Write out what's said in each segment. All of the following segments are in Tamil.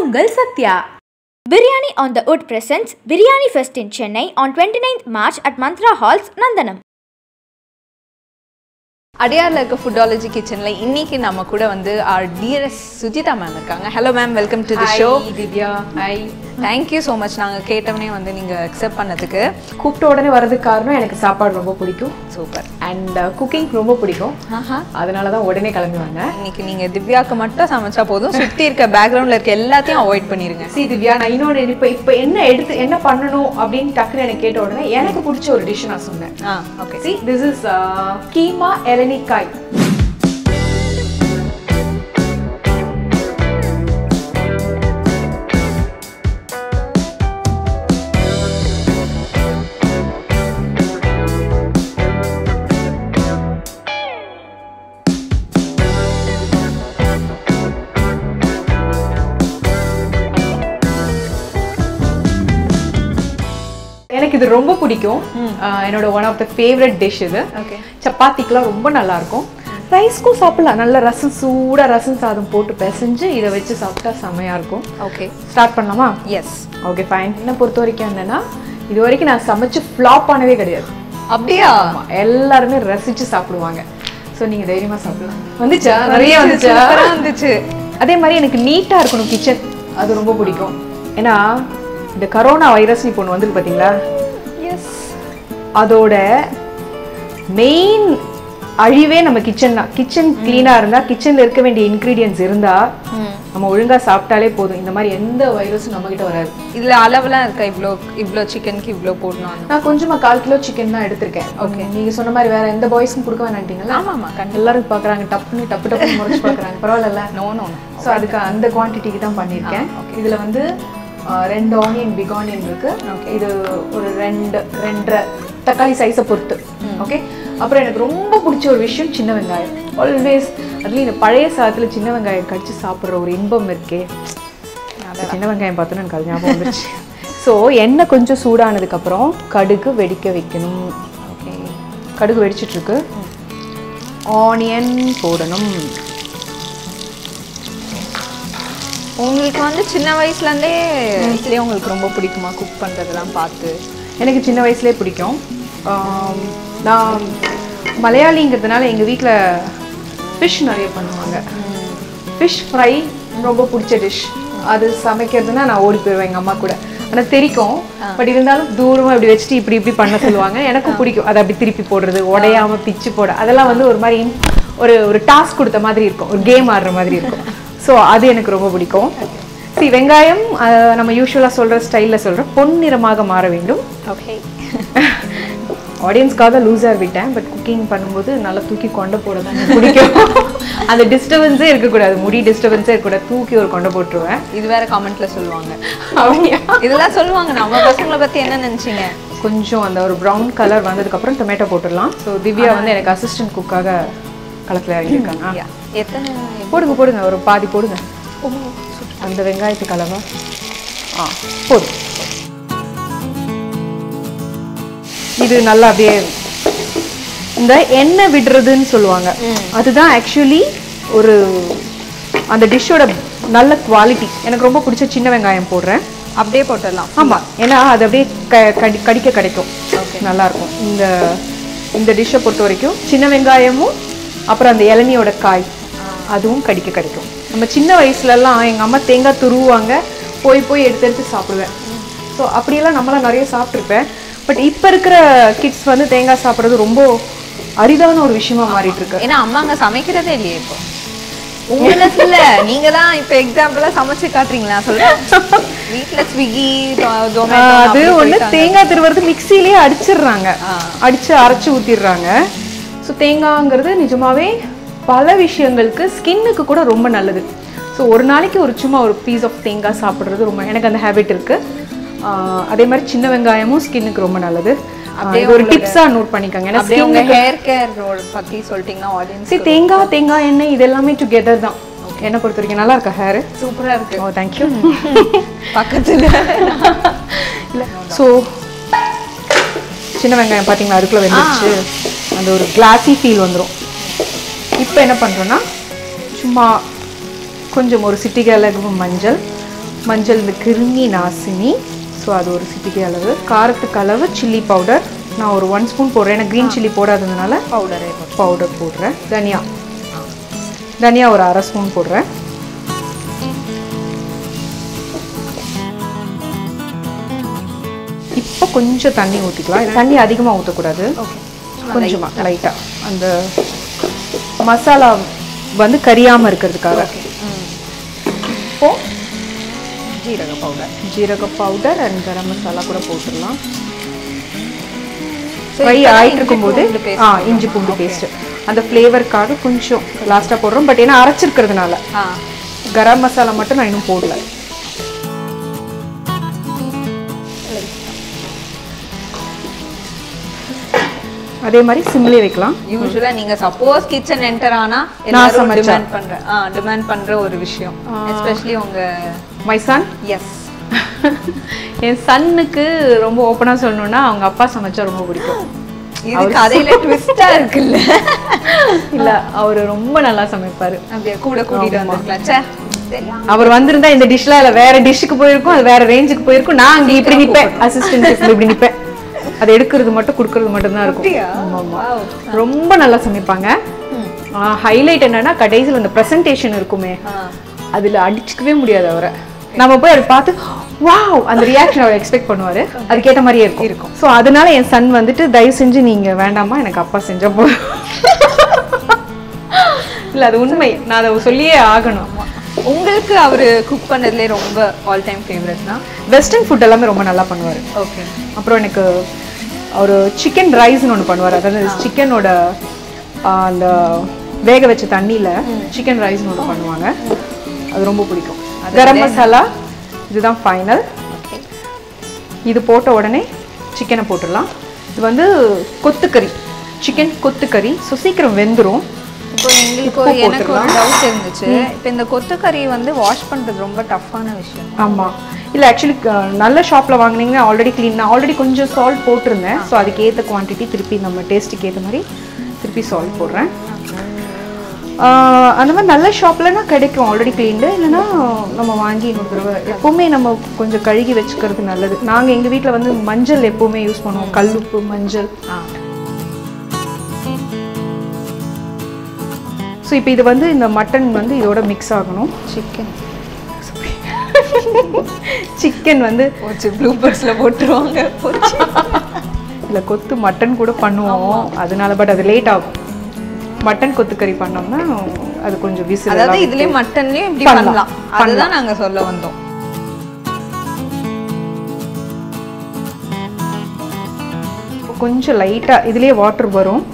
Ungal Satya. Biryani on the Wood presents Biryani Fest in Chennai on 29th March at Mantra Halls, Nandanam. Adyar like a foodology kitchen like இன்னைக்கு நம்ம கூட வந்து our dearest Sujitha ma'am இருக்காங்க. Hello ma'am, welcome to the show. Hi Divya. Hi. Thank you so much. நாங்க கேட்டவனே வந்து நீங்க accept பண்ணதுக்கு. கூப்பிட்ட உடனே வரதுக்கு காரணம் எனக்கு சாப்பாடு ரொம்ப பிடிக்கும். சூப்பர். And cooking ரொம்ப பிடிக்கும். அதனால தான் உடனே கிளம்பி வந்தேன். இன்னைக்கு நீங்க திவ்யாக்கு மட்டும் சமைச்சா போதும். சுத்தி இருக்க பேக்ரவுண்ட்ல இருக்க எல்லாத்தையும் அவாய்ட் பண்ணிருங்க. See Divya, நான் இன்னொரு இப்ப என்ன பண்ணனும் அப்படினு டக்குனு எனக்கு கேட்ட உடனே எனக்கு பிடிச்ச ஒரு டிஷ் நான் சொன்னேன். Okay. See, this is Keema ELANIKAAI. எனக்கு இது ரொம்ப பிடிக்கும். என்னோட one of the favorite dish இது. Okay. சப்பாத்திக்குலாம் ரொம்ப நல்லா இருக்கும். ரைஸ்க்கும் சாப்பிடலாம். நல்ல ரசம் சாதம் போட்டு பிசைஞ்சு இத வச்சு சாப்பிட்டா செமையா இருக்கும். Okay. ஸ்டார்ட் பண்ணலாமா? Yes. Okay fine. என்ன பொறுத்தவரைக்கும் என்னன்னா இது வரைக்கும் நான் சமைச்சு ஃப்ளாப் ஆனவே கிடையாது. அப்படியே எல்லாரும் ரசிச்சு சாப்பிடுவாங்க. சோ நீங்க தைரியமா சாப்பிடலாம். வந்துச்சா? நிறைய வந்துச்சு. அதே மாதிரி எனக்கு நீட்டா இருக்கணும் கிச்சன். அது ரொம்ப பிடிக்கும். ஏன்னா இந்த கரோனா வைரஸ் இப்போ ஒன்று வந்துருக்கு பார்த்தீங்களா? எஸ். அதோட மெயின் அழிவே நம்ம கிச்சன் தான். கிச்சன் கிளீனாக இருந்தால், கிச்சனில் இருக்க வேண்டிய இன்க்ரீடியன்ஸ் இருந்தால் நம்ம ஒழுங்காக சாப்பிட்டாலே போதும். இந்த மாதிரி எந்த வைரஸும் நம்மகிட்ட வராது. இதில் அளவுலாம் இருக்கா? இவ்வளோ சிக்கனுக்கு இவ்வளோ போடணும்? நான் கொஞ்சமாக 1/4 கிலோ சிக்கன் தான் எடுத்திருக்கேன். ஓகே, நீங்கள் சொன்ன மாதிரி வேறு எந்த பாய்ஸ்க்கும் கொடுக்க வேணான்ட்டீங்களா? ஆமாம். எல்லாரும் பார்க்குறாங்க, டப்பு முறைச்சு பார்க்குறாங்க. பரவாயில்ல. நோ. ஸோ அதுக்கு அந்த குவான்டிட்டிக்கு தான் பண்ணியிருக்கேன். இதில் வந்து 2 ஆனியன், பிக் ஆனியன் இருக்கு. இது ஒரு 2 தக்காளி சைஸை பொறுத்து. ஓகே, அப்புறம் எனக்கு ரொம்ப பிடிச்ச ஒரு விஷயம் சின்ன வெங்காயம். ஆல்வேஸ் அதுலேயும் இந்த பழைய சாதத்தில் சின்ன வெங்காயம் கடிச்சு சாப்பிட்ற ஒரு இன்பம் இருக்கே. சின்ன வெங்காயம் பார்த்தோன்னு எனக்கு அது ஞாபகம் வந்துச்சு. ஸோ எண்ணெய் கொஞ்சம் சூடானதுக்கப்புறம் கடுகு வெடிக்க வைக்கணும். ஓகே, கடுகு வெடிச்சிட்ருக்கு. ஆனியன் போடணும். உங்களுக்கு வந்து சின்ன வயசுலேருந்தே இதுலேயே உங்களுக்கு ரொம்ப பிடிக்குமா குக் பண்ணுறதெல்லாம் பார்த்து? எனக்கு சின்ன வயசுலேயே பிடிக்கும். நான் மலையாளிங்கிறதுனால எங்கள் வீட்டில் ஃபிஷ் நிறைய பண்ணுவாங்க. ஃபிஷ் ஃப்ரை ரொம்ப பிடிச்ச டிஷ். அது சமைக்கிறதுனா நான் ஓடி போயிடுவேன் எங்கள் அம்மா கூட. ஆனால் தெரிக்கும், பட் இருந்தாலும் தூரமாக இப்படி வச்சுட்டு இப்படி பண்ண சொல்லுவாங்க. எனக்கும் பிடிக்கும். அதை அப்படி திருப்பி போடுறது, உடையாமல் பிச்சு போட, அதெல்லாம் வந்து ஒரு மாதிரி ஒரு டாஸ்க் கொடுத்த மாதிரி இருக்கும், ஒரு கேம் ஆடுற மாதிரி இருக்கும். ஸோ அது எனக்கு ரொம்ப பிடிக்கும். சரி, வெங்காயம் நம்ம யூஸ்வலாக சொல்கிற ஸ்டைலில் சொல்கிறேன், பொன்னிறமாக மாற வேண்டும். ஓகே. ஆடியன்ஸ்க்காக லூஸாக விட்டேன், பட் குக்கிங் பண்ணும்போது நல்லா தூக்கி கொண்டை போட தான் பிடிக்கும். அந்த டிஸ்டர்பன்ஸே இருக்கக்கூடாது, முடி டிஸ்டர்பன்ஸே இருக்கக்கூடாது, தூக்கி ஒரு கொண்டை போட்டுருவேன். இது வேற கமெண்ட்ல சொல்லுவாங்க. இதெல்லாம் சொல்லுவாங்க. நம்ம பசங்களை பற்றி என்ன நினச்சிங்க? கொஞ்சம் அந்த ஒரு ப்ரௌன் கலர் வந்ததுக்கப்புறம் டொமேட்டோ போட்டுடலாம். ஸோ திவ்யா வந்து எனக்கு அசிஸ்டன்ட் குக்காக களத்தில் இறங்கியிருக்காங்க. எத்தனை போடுங்க, ஒரு பாதி போடுங்க. அந்த வெங்காயத்துக்கு அளவா போதும். இது நல்லா அப்படியே இந்த எண்ணெய் விடுறதுன்னு சொல்லுவாங்க, அதுதான் ஆக்சுவலி ஒரு அந்த டிஷ்ஷோட நல்ல குவாலிட்டி. எனக்கு ரொம்ப பிடிச்ச சின்ன வெங்காயம் போடுறேன். அப்படியே போட்டுடலாம். ஆமாம், ஏன்னா அது அப்படியே கடிக்க கிடைக்கும், நல்லாயிருக்கும். இந்த டிஷ்ஷை பொறுத்த வரைக்கும் சின்ன வெங்காயமும் அப்புறம் அந்த இளநியோட காய் அதுவும் கடிக்க கிடைக்கும். நம்ம சின்ன வயசுலலாம் எங்கள் அம்மா தேங்காய் துருவாங்க, போய் எடுத்து சாப்பிடுவேன். ஸோ அப்படியெல்லாம் நம்மளாம் நிறைய சாப்பிட்ருப்பேன். பட் இப்போ இருக்கிற கிட்ஸ் வந்து தேங்காய் சாப்பிட்றது ரொம்ப அரிதான ஒரு விஷயமா மாறிட்டு இருக்கு. ஏன்னா அம்மாங்க சமைக்கிறதே இல்லையே இப்போ. உங்களுக்கு இல்லை, நீங்க தான் இப்போ எக்ஸாம்பிளாக சமைச்சு காட்டுறீங்களா? சொல்றேன், வீட்டில் ஸ்விக்கி ஜொமேட்டோ அது ஒன்று தேங்காய் திருவுறது மிக்சிலேயே அடிச்சிடுறாங்க, அரைச்சி ஊற்றிடுறாங்க. ஸோ தேங்காய்ங்கிறது நிஜமாவே பல விஷயங்களுக்கு, ஸ்கின்னுக்கு கூட ரொம்ப நல்லது. ஸோ ஒரு நாளைக்கு சும்மா ஒரு பீஸ் ஆஃப் தேங்காய் சாப்பிட்றது ரொம்ப, எனக்கு அந்த ஹேபிட் இருக்குது. அதே மாதிரி சின்ன வெங்காயமும் ஸ்கின்னுக்கு ரொம்ப நல்லது. அப்படியே ஒரு டிப்ஸாக நோட் பண்ணிக்கோங்க. ஏன்னா ஸ்கின் ஹேர் கேர் பற்றி சொல்லிட்டீங்கன்னா ஆடியன்ஸ். தேங்காய் எண்ணெய் இது எல்லாமே டுகெதர் தான். என்ன பொறுத்த வரைக்கும் நல்லா இருக்கா? ஹேர் சூப்பராக இருக்கு. ஓ தேங்க்யூ. பக்கத்தில் இல்லை. ஸோ சின்ன வெங்காயம் பார்த்தீங்களா, அதுக்குள்ளே வெந்துச்சு. அந்த ஒரு கிளாஸி ஃபீல் வந்துடும். இப்போ என்ன பண்ணுறோன்னா சும்மா கொஞ்சம் ஒரு சிட்டிகை அளவு மஞ்சள், மஞ்சள் இந்த கிருமி நாசினி, ஸோ அது ஒரு சிட்டிகை அளவு. காரத்துக்கு அளவு சில்லி பவுடர் நான் ஒரு 1 ஸ்பூன் போடுறேன், ஏன்னா க்ரீன் சில்லி போடாததுனால பவுடர் போடுறேன். தனியா ஒரு 1/2 ஸ்பூன் போடுறேன். இப்போ கொஞ்சம் தண்ணி ஊற்றிக்கலாம். தண்ணி அதிகமாக ஊற்றக்கூடாது, கொஞ்சமாக லைட்டாக அந்த மசாலா வந்து கரியாமல் இருக்கிறதுக்காக. இப்போ ஜீரக பவுடர் அண்ட் கரம் மசாலா கூட போட்டுடலாம். ஃப்ரை ஆகிட்டு இருக்கும்போது இஞ்சி பூண்டு பேஸ்ட் அந்த ஃப்ளேவருக்காக கொஞ்சம் லாஸ்ட்டாக போடுறோம். பட் ஏன்னா அரைச்சிருக்கிறதுனால கரம் மசாலா மட்டும் நான் இன்னும் போடல. அதே மாதிரி சிம்லே வைக்கலாம். யூசுவலா நீங்க சப்போஸ் கிச்சன் என்டர் ஆனா எல்லாரும் டிமாண்ட் பண்ற ஒரு விஷயம், எஸ்பெஷலி உங்க மை சன். எஸ், என் சன்னுக்கு ரொம்ப ஓப்பனா சொல்லணும்னா அவங்க அப்பா சமைச்சா ரொம்ப பிடிக்கும். இது கதையில ட்விஸ்டா இருக்குல்ல? இல்ல, அவரு ரொம்ப நல்லா சமைப்பாரு. அப்படியே கூட கூட்டிட்டு வந்திருக்கலாம். அவர் வந்திருந்தா இந்த டிஷ்ல இல்ல வேற டிஷ்க்கு போயிருக்கும், அது வேற ரேஞ்சுக்கு போயிருக்கும். நான் அங்க இப்படி நிப்பேன், அசிஸ்டன்ட் இப்படி நிப்பேன். அதை எடுக்கிறது மட்டும் கொடுக்கறது மட்டும் தான் இருக்கும். ரொம்ப நல்லா சமைப்பாங்க. ஹைலைட் என்னன்னா கடைசியில் அந்த பிரசன்டேஷன் இருக்குமே, அதுல அடிச்சுக்கவே முடியாது அவரை. நம்ம போய் அதை பார்த்து வாவ் அந்த ரியாக்ஷன் அவர் எக்ஸ்பெக்ட் பண்ணுவாரு, அதுக்கேற்ற மாதிரியே இருக்கும். ஸோ அதனால என் சன் வந்துட்டு தயவு செஞ்சு நீங்க வேண்டாமா, எனக்கு அப்பா செஞ்சா போதும். இல்ல அது உண்மை, நான் அதை சொல்லியே ஆகணும். உங்களுக்கு அவரு குக் பண்ணதுல ரொம்ப ஆல் டைம் ஃபேவரட்னா? வெஸ்டர்ன் ஃபுட் எல்லாமே ரொம்ப நல்லா பண்ணுவாரு. ஓகே. அப்புறம் எனக்கு ஒரு சிக்கன் ரைஸ்னு ஒன்று பண்ணுவார். அதாவது சிக்கனோட அந்த வேக வச்ச தண்ணியில் சிக்கன் ரைஸ்னு ஒன்று பண்ணுவாங்க, அது ரொம்ப பிடிக்கும். கரம் மசாலா இதுதான் ஃபைனல். இது போட்ட உடனே சிக்கனை போட்டுடலாம். இது வந்து கொத்துக்கறி, சிக்கன் கொத்துக்கறி. ஸோ சீக்கிரம் வெந்துடும். இப்போ எனக்கு ஒரு டவுட் இருந்துச்சு, இப்போ இந்த கொத்துக்கறி வந்து வாஷ் பண்ணுறது ரொம்ப டஃப்பான விஷயம். ஆமாம், இல்லை ஆக்சுவலி நல்ல ஷாப்பில் வாங்கினீங்கன்னா ஆல்ரெடி க்ளீன். நான் ஆல்ரெடி கொஞ்சம் சால்ட் போட்டிருந்தேன். ஸோ அதுக்கு ஏற்ற குவான்டிட்டி திருப்பி நம்ம டேஸ்ட்டுக்கு ஏற்ற மாதிரி திருப்பி சால்ட் போடுறேன். அந்த மாதிரி நல்ல ஷாப்லனா கிடைக்கும் ஆல்ரெடி க்ளீன்டு, இல்லைன்னா நம்ம வாங்கி இன்னொரு தடவை எப்போவுமே நம்ம கொஞ்சம் கழுகி வச்சுக்கிறது நல்லது. நாங்கள் எங்கள் வீட்டில் வந்து மஞ்சள் எப்போவுமே யூஸ் பண்ணுவோம், கல்லுப்பு மஞ்சள். ஸோ இப்போ இது வந்து இந்த மட்டன் வந்து இதோட மிக்ஸ் ஆகணும். சிக்கன் வந்து ப்ளூபர்ஸில் போட்டுருவாங்க. இல்லை கொத்து மட்டன் கூட பண்ணுவோம் அதனால, பட் அது லேட் ஆகும். மட்டன் கொத்துக்கறி பண்ணோம்னா அது கொஞ்சம் விசில். அதாவது இதுலயே மட்டன்லயும் இப்படி பண்ணலாம், அதுதான் நாங்க சொல்ல வந்தோம். கொஞ்சம் லைட்டா இதுலயே வாட்டர் வரும்.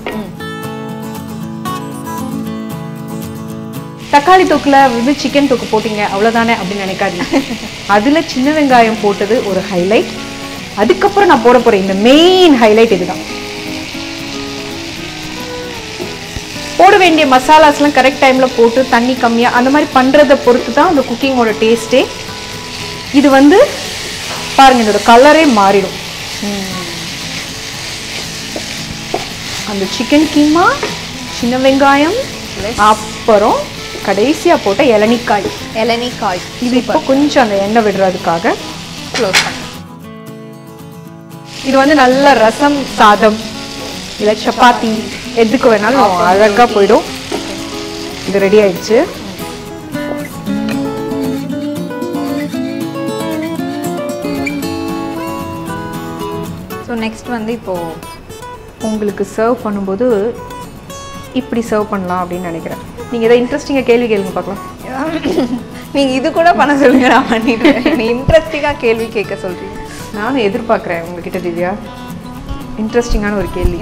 தக்காளி தொக்குல வந்து சிக்கன் தொக்கு போட்டீங்க அவ்வளவுதானே அப்படின்னு நினைக்காதீங்க. அதுல சின்ன வெங்காயம் போட்டது ஒரு ஹைலைட். அதுக்கப்புறம் நான் போட போறேன் இந்த மெயின் ஹைலைட் இதுதான். போட வேண்டிய மசாலாஸ்லாம் கரெக்ட் டைமில் போட்டு தண்ணி கம்மியாக அந்த மாதிரி பண்ணுறதை பொறுத்து தான் அந்த குக்கிங்கோட டேஸ்ட்டே. இது வந்து பாருங்கள், இதோட கலரே மாறிடும். அந்த சிக்கன் கீமா, சின்ன வெங்காயம், அப்புறம் கடைசியாக போட்ட இளநிக்காய். இது இப்போ கொஞ்சம் அந்த எண்ணெய் விடுறதுக்காக க்ளோஸ் பண்ண. இது வந்து நல்ல ரசம் சாதம் இல்லை சப்பாத்தி எதுக்கு வேணாலும் அழகாக போயிடும். இது ரெடி ஆயிடுச்சு. ஸோ நெக்ஸ்ட் வந்து இப்போது உங்களுக்கு சர்வ் பண்ணும்போது இப்படி சர்வ் பண்ணலாம் அப்படின்னு நினைக்கிறேன். நீங்கள் எதாவது இன்ட்ரெஸ்டிங்காக கேள்வி கேளுங்க பார்க்கலாம். நீங்கள் இது கூட பண்ண சொல்லுங்க, நான் பண்ணிடுறேன். நீ இன்ட்ரெஸ்டிங்காக கேள்வி கேட்க சொல்கிறீங்க. நானும் எதிர்பார்க்குறேன் உங்ககிட்ட திவ்யா இன்ட்ரெஸ்டிங்கான ஒரு கேள்வி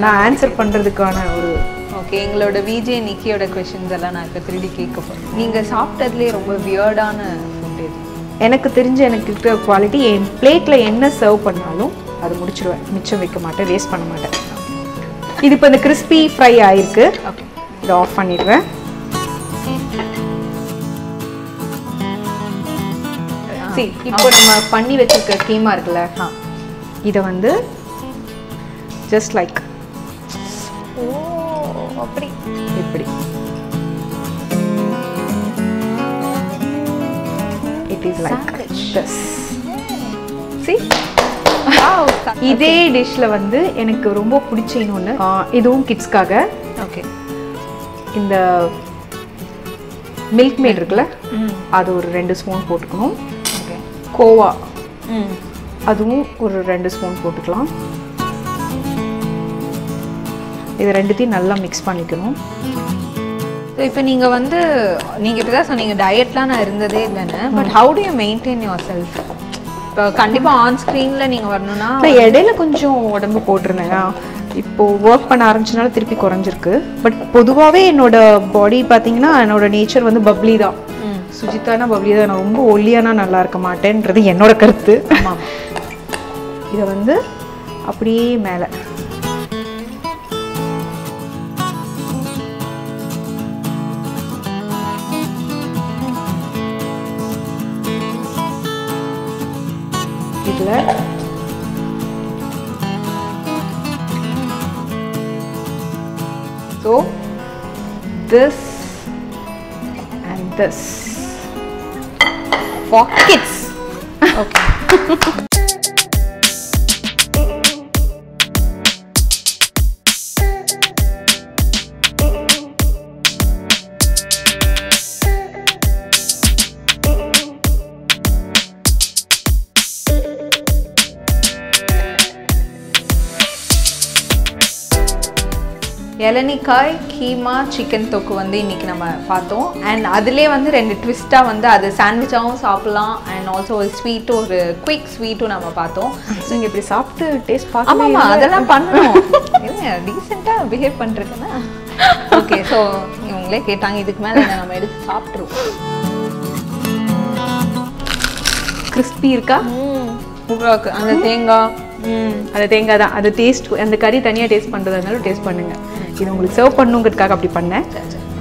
நான் ஆன்சர் பண்ணுறதுக்கான ஒரு. ஓகே, எங்களோட விஜே நிக்கியோட கொஷின்ஸ் எல்லாம் நான் இப்போ திருடி கேட்க போகிறேன். நீங்கள் சாப்பிட்டதுலேயே ரொம்ப வியர்டான ஃபுட் எது? எனக்கு தெரிஞ்ச எனக்கு இருக்கிற குவாலிட்டி, என் பிளேட்டில் என்ன சர்வ் பண்ணாலும் அது முடிச்சிடுவேன், மிச்சம் வைக்க மாட்டேன், வேஸ்ட் பண்ண மாட்டேன். இது இப்போ இந்த கிறிஸ்பி ஃப்ரை ஆயிருக்கு. ஓகே, இதை ஆஃப் பண்ணிடுவேன். இப்போ நம்ம பண்ணி வச்சிருக்க கீமா இருக்குல்ல, இதை வந்து ஜஸ்ட் லைக் அப்படி இப்படி it is like this. See? இதே டிஷ்ல வந்து எனக்கு ரொம்ப பிடிச்ச இன்னொன்று, இதுவும் கிட்ஸ்க்காக. ஓகே. இந்த மில்க் மேட் இருக்குல்ல, அது ஒரு 2 ஸ்பூன் போட்டுக்கணும். ஓகே. கோவா அதுவும் ஒரு 2 ஸ்பூன் போட்டுக்கலாம். இது ரெண்டுத்தையும் நல்லா மிக்ஸ் பண்ணிக்கணும். இப்போ நீங்கள் வந்து நீங்கள் இப்போ தான் சொன்னீங்க டயட்லாம் நான் இருந்ததே இல்லைன்னு. But how to you maintain your self? இப்போ கண்டிப்பாக ஆன் ஸ்க்ரீனில் நீங்கள் வரணும்னா நான் இடையில கொஞ்சம் உடம்பு போட்டிருந்தேன். இப்போது ஒர்க் பண்ண ஆரம்பிச்சனால திருப்பி குறைஞ்சிருக்கு. பட் பொதுவாகவே என்னோட பாடி பார்த்தீங்கன்னா என்னோட நேச்சர் வந்து பப்ளி தான். சுஜிதானா பப்ளி தான். நான் ரொம்ப ஒல்லியானா நல்லா இருக்க மாட்டேன்றது என்னோட கருத்து. இதை வந்து அப்படியே மேலே இதில் so this and this for kids. Okay. இளநிக்காய் கீமா சிக்கன் தொக்கு வந்து இன்னைக்கு நம்ம பார்த்தோம். அண்ட் அதிலே வந்து 2 ட்விஸ்ட்டாக வந்து அது சாண்ட்விச்சாகவும் சாப்பிட்லாம் அண்ட் ஆல்சோ ஒரு ஸ்வீட்டும் ஒரு குயிக் ஸ்வீட்டும் நம்ம பார்த்தோம். ஸோ நீங்கள் இப்படி சாப்பிட்டு டேஸ்ட் பார்க்க ஆமாம் அதெல்லாம் பண்ணணும். டீசெண்டாக பிஹேவ் பண்ணுறதுன்னா ஓகே. ஸோ இவங்களே கேட்டாங்க, இதுக்கு மேலே நம்ம எடுத்து சாப்பிட்ருவோம். கிறிஸ்பி இருக்கா? சூப்பராக அந்த தேங்காய் அது தேங்காய் தான். அது டேஸ்ட் அந்த கறி தனியாக டேஸ்ட் பண்ணுறதுனாலும் டேஸ்ட் பண்ணுங்கள். இது உங்களுக்கு சர்வ் பண்ணுங்கிறதுக்காக அப்படி பண்ணேன்.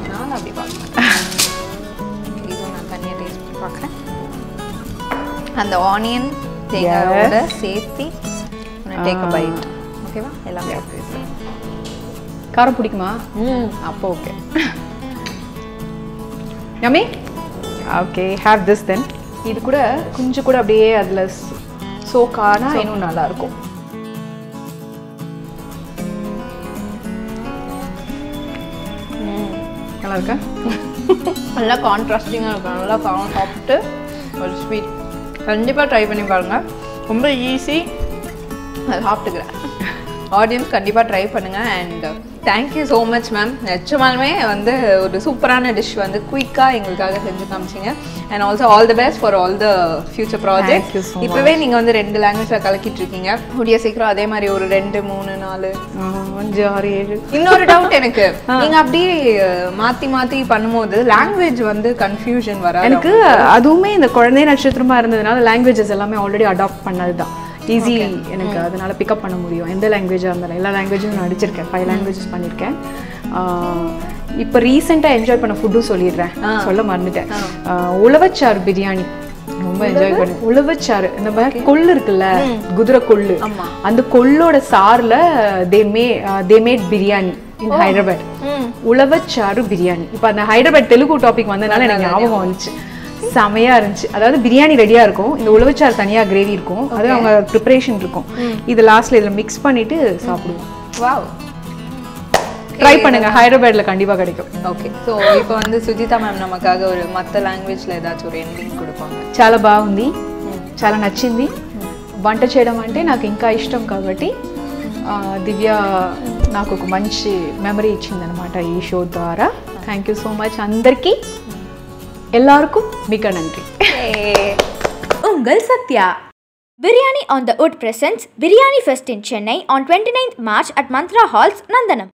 நான் அப்படி பார்க்குறேன். இதுவும் நான் தனியாக டேஸ்ட் பண்ணி பார்க்குறேன். அந்த ஆனியன் தேங்காயோட சேர்த்து டேக் அ பைட். ஓகேவா? எல்லாமே காரம் பிடிக்குமா? அப்போ okay. Yummy? Okay, have this then. இது கூட கொஞ்சம் கூட அப்படியே அதில் சோக்கானா இன்னும் நல்லா இருக்கும். நல்லா இருக்கா? நல்லா கான்ட்ராஸ்டிங்காக இருக்கும். நல்லா காரம் சாப்பிட்டு ஒரு ஸ்வீட் கண்டிப்பாக ட்ரை பண்ணி பாருங்கள். ரொம்ப ஈஸி, அதை சாப்பிட்டுக்கிறேன். ஆடியன்ஸ் கண்டிப்பாக ட்ரை பண்ணுங்கள். And thank you so much ma'am. நிச்சயமாலுமே வந்து ஒரு சூப்பரான டிஷ் வந்து குயிக்காக எங்களுக்காக செஞ்சு காமிச்சிங்க. And also all the best for all the future project. இப்போவே நீங்கள் வந்து 2 லாங்குவேஜில் கலக்கிட்டு இருக்கீங்க. கூடிய சீக்கிரம் அதே மாதிரி ஒரு 2, 3, 4, 5, 6, 7. இன்னொரு டவுட் எனக்கு, நீங்கள் அப்படியே மாற்றி மாற்றி பண்ணும்போது லாங்குவேஜ் வந்து கன்ஃபியூஷன் வராது எனக்கு? அதுவுமே இந்த குழந்தை நட்சத்திரமா இருந்ததுனால லாங்குவேஜஸ் எல்லாமே ஆல்ரெடி அடாப்ட் பண்ணது தான் ஈஸி எனக்கு. அதனால பிக்கப் பண்ண முடியும் எந்த லாங்குவேஜாக இருந்தாலும். எல்லா லாங்குவேஜும் நான் அடிச்சிருக்கேன். 5 லாங்குவேஜஸ் பண்ணியிருக்கேன். இப்போ ரீசெண்டாக என்ஜாய் பண்ண ஃபுட்டும் சொல்லிடுறேன், சொல்ல மறந்துட்டேன். உழவச்சாறு பிரியாணி ரொம்ப என்ஜாய் பண்ணேன். உழவச்சாறு இந்த மாதிரி கொள்ளு இருக்குல்ல, குதிரை கொள்ளு, அந்த கொள்ளோட சாரில் தே மேட் பிரியாணி இன் ஹைதராபாத். உழவச்சாறு பிரியாணி. இப்போ அந்த ஹைதராபாத் தெலுங்கு டாபிக் வந்ததுனால எனக்கு ஞாபகம் வந்துச்சு. செமையா இருந்துச்சு. அதாவது பிரியாணி ரெடியா இருக்கும், இந்த உழவச்சாறு தனியா கிரேவி இருக்கும், அது அவங்க ப்ரிப்பரேஷன் இருக்கும். இது லாஸ்ட்ல இதுல மிக்ஸ் பண்ணிட்டு சாப்பிடுவோம். வாவ், ட்ரை பண்ணுங்க, ஹைதராபாத்ல கண்டிப்பா கிடைக்கும். ஓகே. ஸோ இப்போ வந்து சுஜிதா மேம் நமக்காக ஒரு மற்ற லாங்குவேஜ்ல ஏதாச்சும் ஒரு ఎండింగ్ கொடுப்பாங்க. చాలా బాగుంది, చాలా నచ్చింది. వంట చేయడం అంటే నాకు ఇంకా ఇష్టం కాబట్టి దివ్య నాకు ఒక మంచి మెమరీ ఇచ్చిందనమాట ఈ షో ద్వారా. థ్యాంక్ యూ సో మచ్ అందరికీ, எல்லாருக்கும் மிக்க நன்றி. உங்கள் Sathya. Biryani on the Wood presents Biryani Fest in Chennai on 29th March at Mantra Halls, Nandanam.